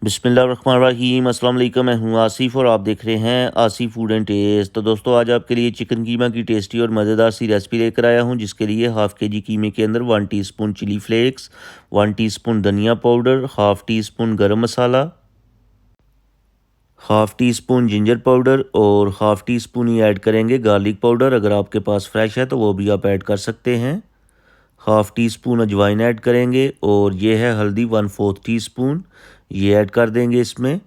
बिस्मिल्लाहिर्रहमानिर्रहीम। अस्सलाम वालेकुम। मैं हूं आसिफ और आप देख रहे हैं आसिफ फूड एंड टेस्ट। तो दोस्तों, आज आपके लिए चिकन कीमा की टेस्टी और मज़ेदार सी रेसिपी लेकर आया हूं, जिसके लिए हाफ़ के जी कीमे के अंदर 1 टीस्पून चिली फ्लेक्स, 1 टीस्पून धनिया पाउडर, हाफ़ टीस्पून गरम मसाला, हाफ़ टीस्पून जिंजर पाउडर और हाफ़ टीस्पून ही ऐड करेंगे गार्लिक पाउडर। अगर आपके पास फ्रेश है तो वो भी आप ऐड कर सकते हैं। हाफ़ टी स्पून अजवाइन ऐड करेंगे और ये है हल्दी 1/4 टीस्पून, ये ऐड कर देंगे। इसमें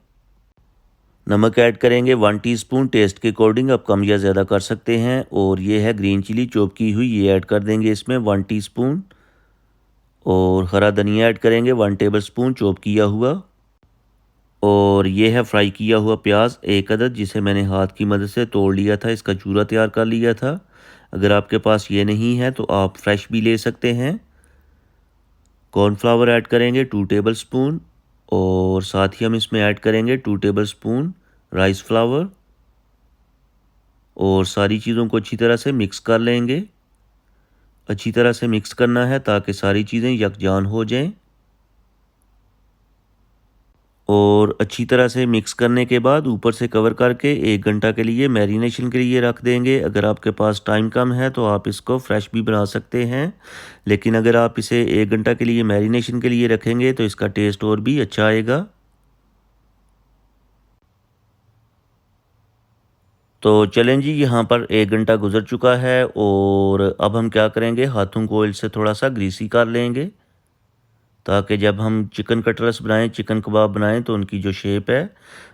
नमक ऐड करेंगे 1 टीस्पून, टेस्ट के अकॉर्डिंग आप कम या ज़्यादा कर सकते हैं। और ये है ग्रीन चिली चॉप की हुई, ये ऐड कर देंगे इसमें 1 टीस्पून। और हरा धनिया ऐड करेंगे 1 टेबलस्पून चॉप किया हुआ। और ये है फ्राई किया हुआ प्याज 1 अदद, जिसे मैंने हाथ की मदद से तोड़ लिया था, इसका चूरा तैयार कर लिया था। अगर आपके पास ये नहीं है तो आप फ्रेश भी ले सकते हैं। कॉर्नफ्लावर ऐड करेंगे 2 टेबलस्पून और साथ ही हम इसमें ऐड करेंगे 2 टेबलस्पून राइस फ्लावर। और सारी चीज़ों को अच्छी तरह से मिक्स कर लेंगे। अच्छी तरह से मिक्स करना है ताकि सारी चीज़ें यकजान हो जाएं। और अच्छी तरह से मिक्स करने के बाद ऊपर से कवर करके 1 घंटा के लिए मैरिनेशन के लिए रख देंगे। अगर आपके पास टाइम कम है तो आप इसको फ्रेश भी बना सकते हैं, लेकिन अगर आप इसे 1 घंटा के लिए मैरिनेशन के लिए रखेंगे तो इसका टेस्ट और भी अच्छा आएगा। तो चलें जी, यहाँ पर 1 घंटा गुजर चुका है और अब हम क्या करेंगे, हाथों को ऑयल से थोड़ा सा ग्रीसी कर लेंगे ताकि जब हम चिकन कटलेट्स बनाएं, चिकन कबाब बनाएं तो उनकी जो शेप है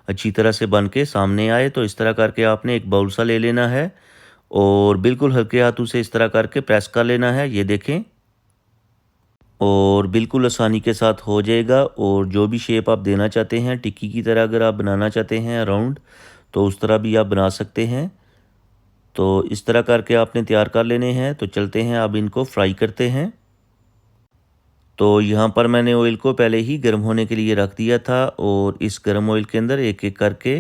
अच्छी तरह से बन के सामने आए। तो इस तरह करके आपने एक बाउल सा ले लेना है और बिल्कुल हल्के हाथों से इस तरह करके प्रेस कर लेना है, ये देखें। और बिल्कुल आसानी के साथ हो जाएगा। और जो भी शेप आप देना चाहते हैं, टिक्की की तरह अगर आप बनाना चाहते हैं राउंड, तो उस तरह भी आप बना सकते हैं। तो इस तरह करके आपने तैयार कर लेने हैं। तो चलते हैं अब इनको फ्राई करते हैं। तो यहाँ पर मैंने ऑयल को पहले ही गर्म होने के लिए रख दिया था और इस गर्म ऑयल के अंदर एक एक करके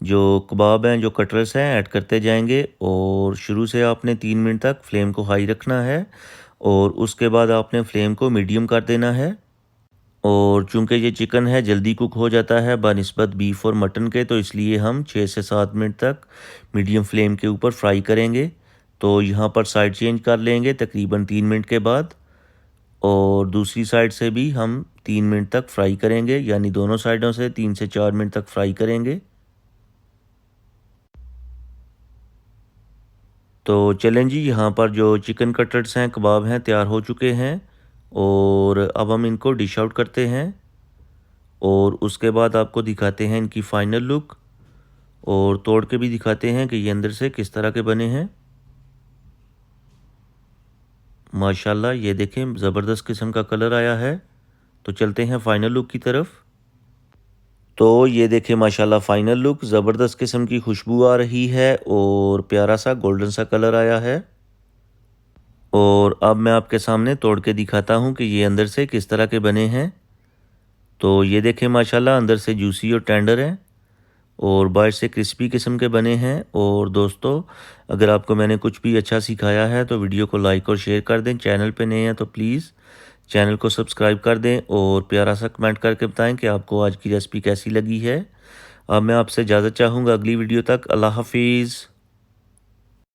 जो कबाब हैं, जो कटलेट्स हैं, ऐड करते जाएंगे। और शुरू से आपने 3 मिनट तक फ्लेम को हाई रखना है और उसके बाद आपने फ्लेम को मीडियम कर देना है। और चूंकि ये चिकन है जल्दी कुक हो जाता है बनिस्बत बीफ और मटन के, तो इसलिए हम 6 से 7 मिनट तक मीडियम फ्लेम के ऊपर फ्राई करेंगे। तो यहाँ पर साइड चेंज कर लेंगे तकरीबन 3 मिनट के बाद। और दूसरी साइड से भी हम 3 मिनट तक फ्राई करेंगे, यानी दोनों साइडों से 3 से 4 मिनट तक फ्राई करेंगे। तो चलें जी, यहाँ पर जो चिकन कटलेट्स हैं, कबाब हैं, तैयार हो चुके हैं। और अब हम इनको डिश आउट करते हैं और उसके बाद आपको दिखाते हैं इनकी फ़ाइनल लुक और तोड़ के भी दिखाते हैं कि ये अंदर से किस तरह के बने हैं। माशाल्लाह, ये देखें ज़बरदस्त किस्म का कलर आया है। तो चलते हैं फ़ाइनल लुक की तरफ। तो ये देखें माशाल्लाह फ़ाइनल लुक, ज़बरदस्त किस्म की खुशबू आ रही है और प्यारा सा गोल्डन सा कलर आया है। और अब मैं आपके सामने तोड़ के दिखाता हूँ कि ये अंदर से किस तरह के बने हैं। तो ये देखें माशाल्लाह अंदर से जूसी और टेंडर हैं और बाहर से क्रिस्पी किस्म के बने हैं। और दोस्तों, अगर आपको मैंने कुछ भी अच्छा सिखाया है तो वीडियो को लाइक और शेयर कर दें। चैनल पे नए हैं तो प्लीज़ चैनल को सब्सक्राइब कर दें और प्यारा सा कमेंट करके बताएं कि आपको आज की रेसिपी कैसी लगी है। अब मैं आपसे इजाज़त चाहूँगा, अगली वीडियो तक अल्लाह हाफिज़।